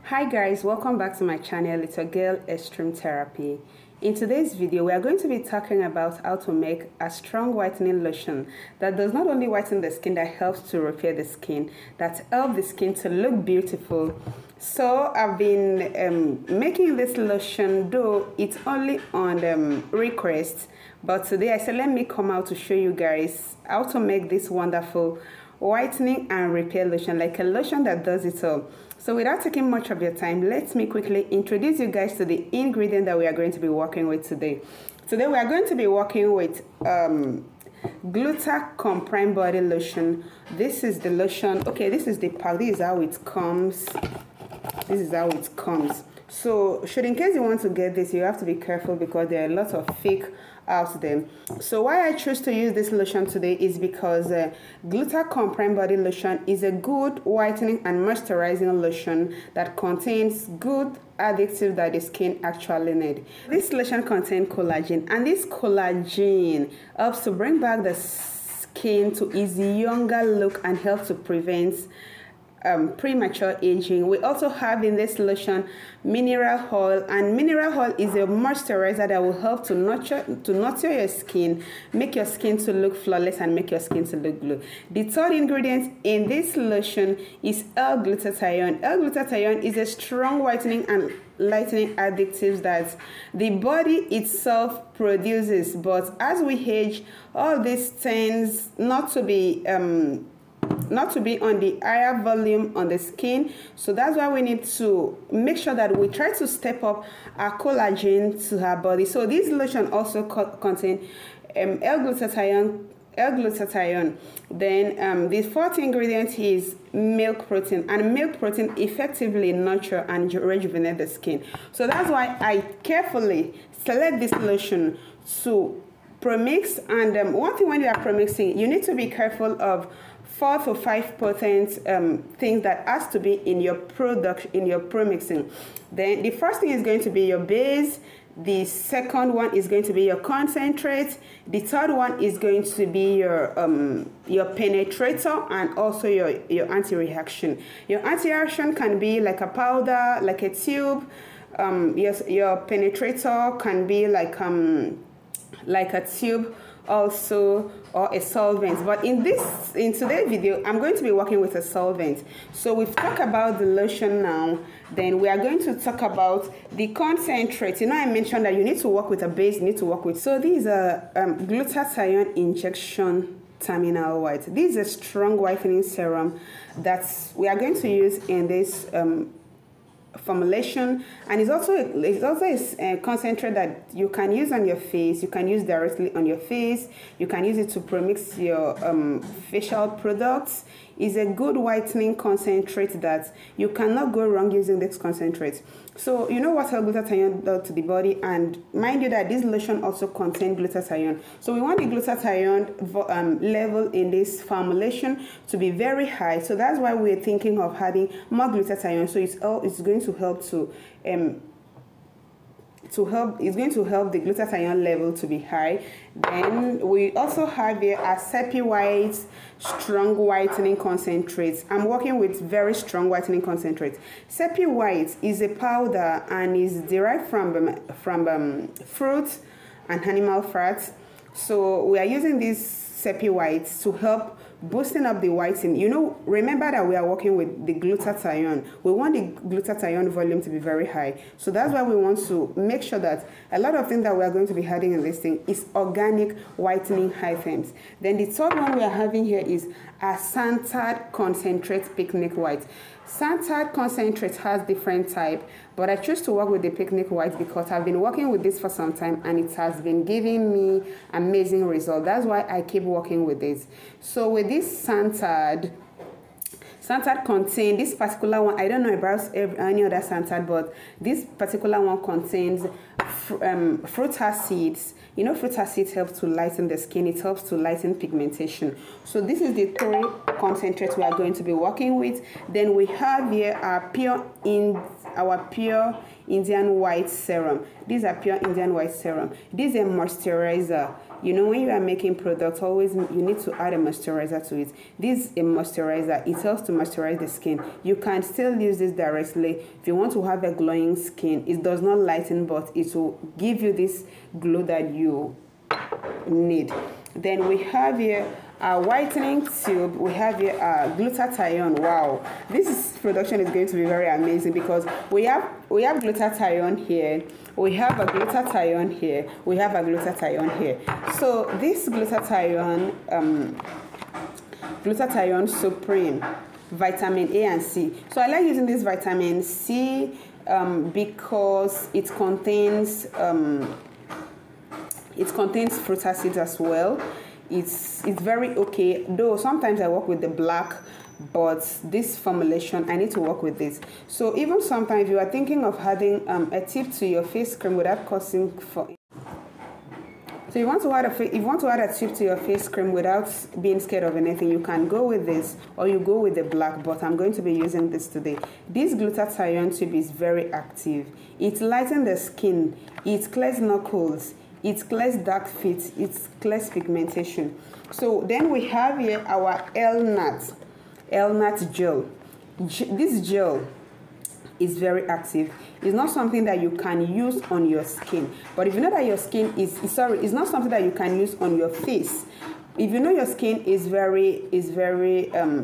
Hi guys, welcome back to my channel, Little Girl Extreme Therapy. In today's video, we are going to be talking about how to make a strong whitening lotion that does not only whiten the skin, that helps to repair the skin, that helps the skin to look beautiful. So I've been making this lotion, though it's only on request, but today I said let me come out to show you guys how to make this wonderful whitening and repair lotion, like a lotion that does it all. So without taking much of your time, let me quickly introduce you guys to the ingredient that we are going to be working with today. Today we are going to be working with gluta comprime body lotion. This is the lotion. Okay, this is the pack. This is how it comes. This is how it comes. So in case you want to get this, you have to be careful because there are a lot of fake out there. So why I choose to use this lotion today is because gluta comprime body lotion is a good whitening and moisturizing lotion that contains good additives that the skin actually need. This lotion contains collagen, and this collagen helps to bring back the skin to its younger look and helps to prevent premature aging. We also have in this lotion mineral oil, and mineral oil is a moisturizer that will help to nurture your skin, make your skin to look flawless and make your skin to look glow. The third ingredient in this lotion is L-glutathione. L-glutathione is a strong whitening and lightening additive that the body itself produces, but as we age, all this tends not to be on the higher volume on the skin. So that's why we need to make sure that we try to step up our collagen to our body. So this lotion also contains L-glutathione. Then the fourth ingredient is milk protein, and milk protein effectively nurture and rejuvenate the skin. So that's why I carefully select this lotion to promix. And one thing when you are promixing, you need to be careful of 4 to 5 potent things that has to be in your product, in your promixing. Then the first thing is going to be your base. The second one is going to be your concentrate. The third one is going to be your penetrator, and also your anti-reaction. Your anti-reaction can be like a powder, like a tube. Yes, your penetrator can be like a tube also, or a solvent. But in today's video, I'm going to be working with a solvent. So we've talked about the lotion now. Then we are going to talk about the concentrate. You know, I mentioned that you need to work with a base, you need to work with. So these are glutathione injection terminal white. This is a strong whitening serum that we are going to use in this formulation, and it's also a concentrate that you can use on your face. You can use directly on your face. You can use it to premix your facial products. It's a good whitening concentrate that you cannot go wrong using this concentrate. So you know what glutathione does to the body, and mind you that this lotion also contains glutathione. So we want the glutathione level in this formulation to be very high. So that's why we're thinking of adding more glutathione. So it's going to help the glutathione level to be high. Then we also have here a sepi white strong whitening concentrate. I'm working with very strong whitening concentrate. Sepi white is a powder and is derived from fruit and animal fat. So we are using this sepi white to help boosting up the whitening. You know, remember that we are working with the glutathione. We want the glutathione volume to be very high. So that's why we want to make sure that a lot of things that we are going to be adding in this thing is organic whitening items. Then the third one we are having here is a santarde concentrate picnic white. Santarde concentrate has different type, but I choose to work with the picnic white because I've been working with this for some time and it has been giving me amazing results. That's why I keep working with this. So with this santarde contains this particular one. I don't know about any other santarde, but this particular one contains fruit acids. You know, fruit acids help to lighten the skin. It helps to lighten pigmentation. So this is the 3 concentrates we are going to be working with. Then we have here our pure Indian white serum. These are pure Indian white serum. This is a moisturizer. You know, when you are making products, always you need to add a moisturizer to it. This is a moisturizer. It helps to moisturize the skin. You can still use this directly if you want to have a glowing skin. It does not lighten, but it will give you this glow that you need. Then we have here a whitening tube. We have here a glutathione. Wow, this production is going to be very amazing because we have glutathione here, we have a glutathione here, we have a glutathione here. So this glutathione supreme, vitamin A and C. So I like using this vitamin C because it contains fruit acids as well. It's very okay, though sometimes I work with the black, but this formulation I need to work with this. So even sometimes you are thinking of adding a tip to your face cream without causing for. So you want to add a tip to your face cream without being scared of anything, you can go with this or you go with the black, but I'm going to be using this today. This glutathione tube is very active. It lightens the skin, it clears knuckles, it clears dark feet, it clears pigmentation. So then we have here our L-Nut gel. This gel is very active. It's not something that you can use on your skin, but if you know that your skin it's not something that you can use on your face. If you know your skin is very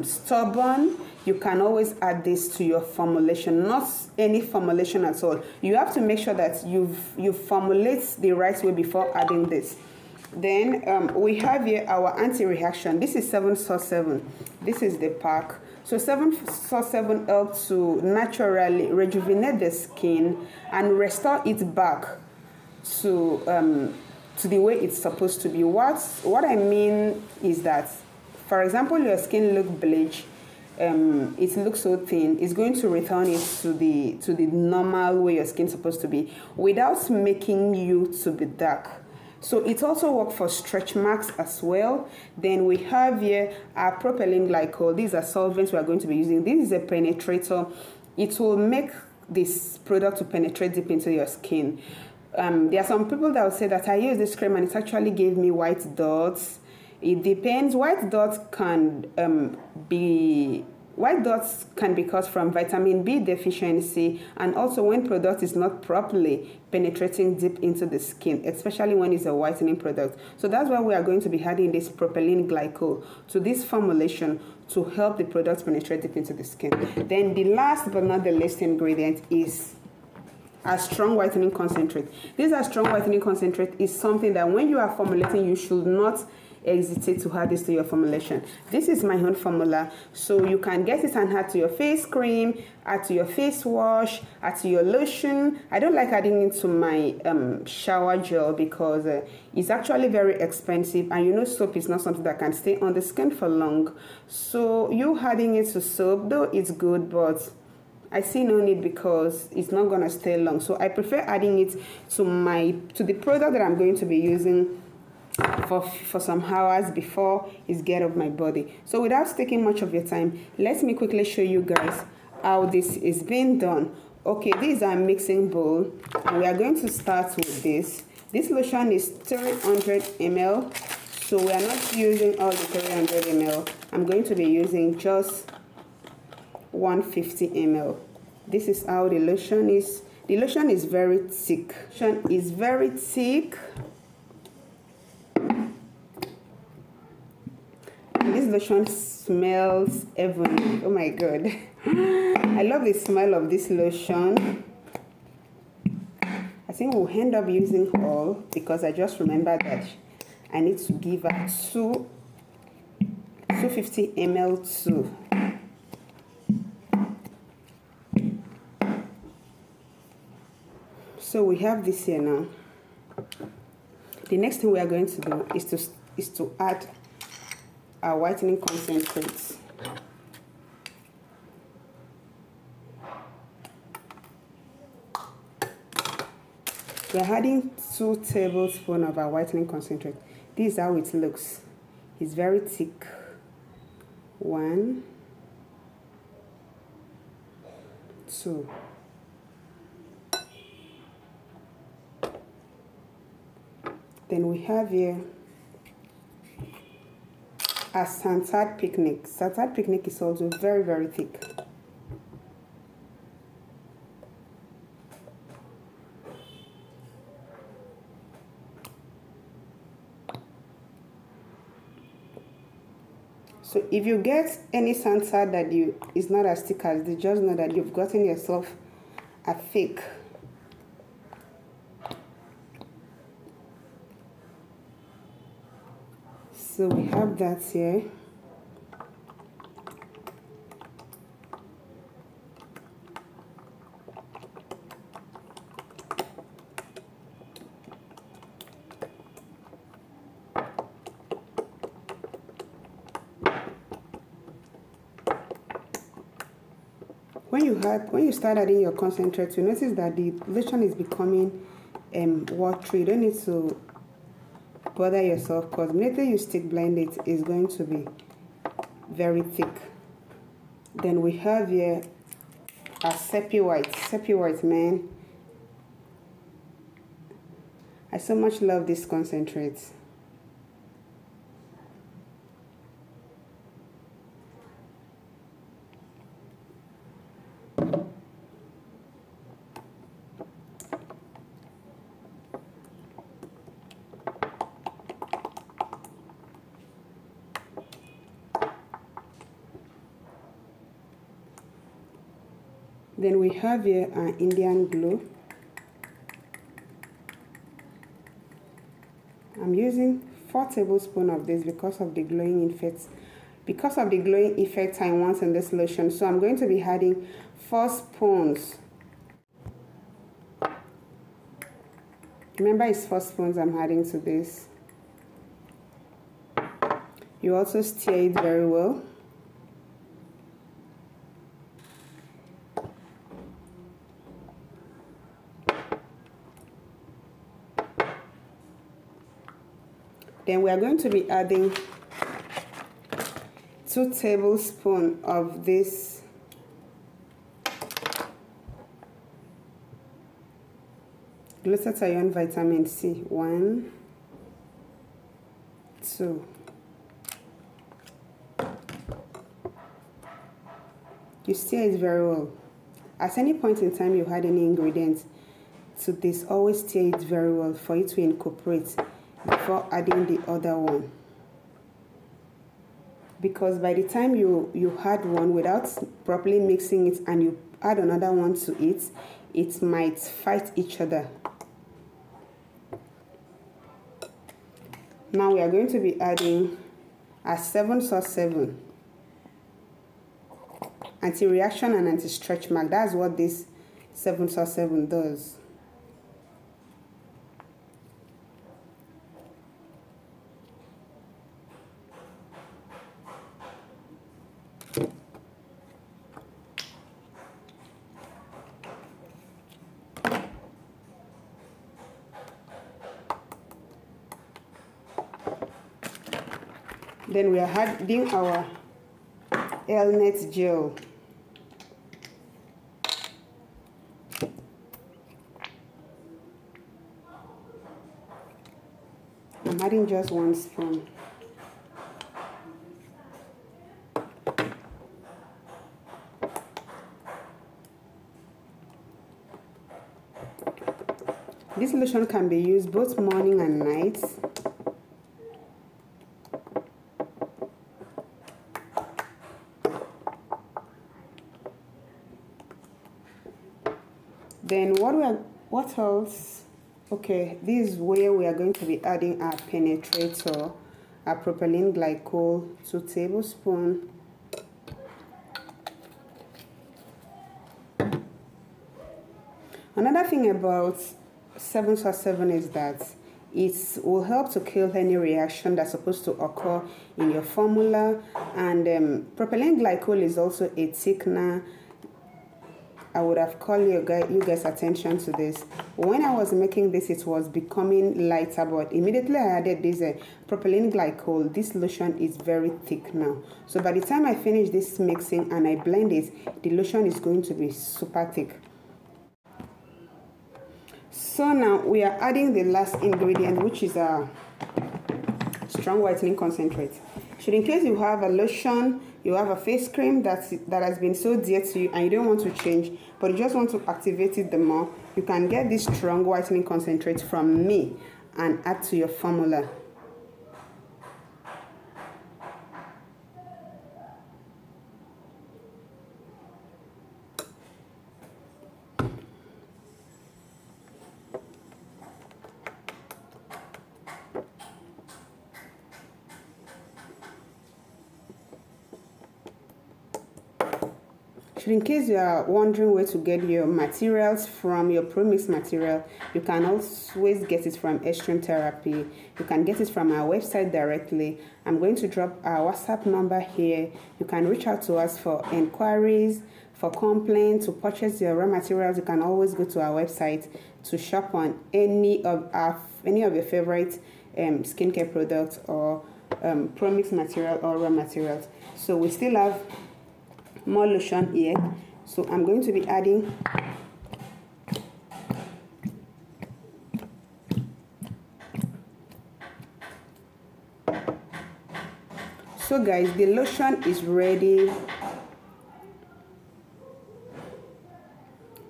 stubborn, you can always add this to your formulation. Not any formulation at all. You have to make sure that you formulate the right way before adding this. Then we have here our anti-reaction. This is 7-7. This is the pack. So 7-7 helps to naturally rejuvenate the skin and restore it back to the way it's supposed to be. What I mean is that, for example, your skin look bleach, it looks so thin, it's going to return it to the normal way your skin's supposed to be without making you to be dark. So it also works for stretch marks as well. Then we have here our propelyn glycol. These are solvents we are going to be using. This is a penetrator. It will make this product to penetrate deep into your skin. There are some people that will say that I use this cream and it actually gave me white dots. It depends. White dots can be caused from vitamin B deficiency, and also when product is not properly penetrating deep into the skin, especially when it's a whitening product. So that's why we are going to be adding this propelyn glycol to this formulation to help the product penetrate deep into the skin. Then the last but not the least ingredient is a strong whitening concentrate. This a strong whitening concentrate is something that when you are formulating, you should not hesitate to add this to your formulation. This is my own formula, so you can get it and add to your face cream, add to your face wash, add to your lotion. I don't like adding it to my shower gel because it's actually very expensive, and you know soap is not something that can stay on the skin for long. So you adding it to soap, though it's good, but I see no need because it's not gonna stay long. So I prefer adding it to the product that I'm going to be using for some hours before it's get off my body. So without taking much of your time, let me quickly show you guys how this is being done. Okay, this is our mixing bowl, and we are going to start with this. This lotion is 300 ml, so we are not using all the 300 ml. I'm going to be using just 150 ml. This is how the lotion is. The lotion is very thick. Lotion is very thick. This lotion smells heavenly. Oh my god. I love the smell of this lotion. I think we'll end up using all because I just remembered that I need to give her 250 ml too. So we have this here now. The next thing we are going to do is to add our whitening concentrates. We are adding 2 tablespoons of our whitening concentrate. This is how it looks. It's very thick. 1, 2. Then we have here a santarde picnic. Santarde picnic is also very, very thick. So if you get any santarde that is not as thick as this, just know that you've gotten yourself a thick. So we have that here. When you start adding your concentrate, you notice that the lotion is becoming watery. You don't need to bother yourself, because immediately you stick blend it, is going to be very thick. Then we have here a sepi white, man. I so much love this concentrate. Then we have here an Indian glue. I'm using 4 tablespoons of this because of the glowing effects. Because of the glowing effect I want in this lotion, so I'm going to be adding 4 spoons. Remember, it's 4 spoons I'm adding to this. You also stir it very well. Then we are going to be adding 2 tablespoons of this glutathione vitamin C. 1, 2. You stir it very well. At any point in time you add any ingredients to this, always stir it very well for it to incorporate before adding the other one, because by the time you add one without properly mixing it and you add another one to it, it might fight each other. Now we are going to be adding a 7/7 anti-reaction and anti-stretch mark. That's what this 7/7 does. Then we are adding our L-net gel. I'm adding just 1 spoon. This lotion can be used both morning and night. Then what else? Okay, this is where we are going to be adding our penetrator, our propelyn glycol, 2 tablespoons. Another thing about 7/7 is that it will help to kill any reaction that's supposed to occur in your formula, and propelyn glycol is also a thickener. I would have called you guys attention to this. When I was making this, it was becoming lighter, but immediately I added this propelyn glycol, this lotion is very thick now. So by the time I finish this mixing and I blend it, the lotion is going to be super thick. So now we are adding the last ingredient, which is a strong whitening concentrate. Should in case you have a lotion, you have a face cream that has been so dear to you and you don't want to change, but you just want to activate it the more, you can get this strong whitening concentrate from me and add to your formula. In case you are wondering where to get your materials from, your Promix material, you can always get it from Extreme Therapy. You can get it from our website directly. I'm going to drop our WhatsApp number here. You can reach out to us for inquiries, for complaints, to purchase your raw materials. You can always go to our website to shop on any of your favorite skincare products or Promix material or raw materials. So we still have more lotion here, so I'm going to be adding so guys, the lotion is ready.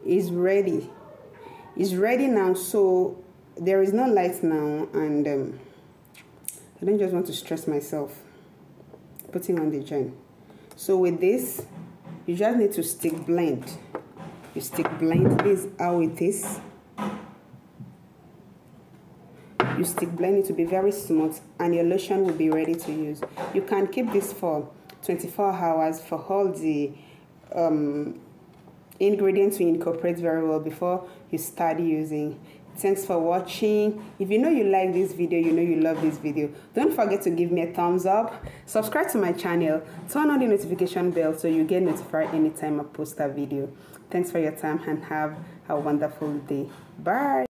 It's ready now. So there is no light now, and I don't just want to stress myself putting on the gel. So with this, you just need to stick blend. You stick blend. This is how it is. You stick blend it to be very smooth, and your lotion will be ready to use. You can keep this for 24 hours for all the ingredients to incorporate very well before you start using. Thanks for watching. If you know you like this video, you know you love this video, don't forget to give me a thumbs up, subscribe to my channel, turn on the notification bell so you get notified anytime I post a video. Thanks for your time and have a wonderful day. Bye.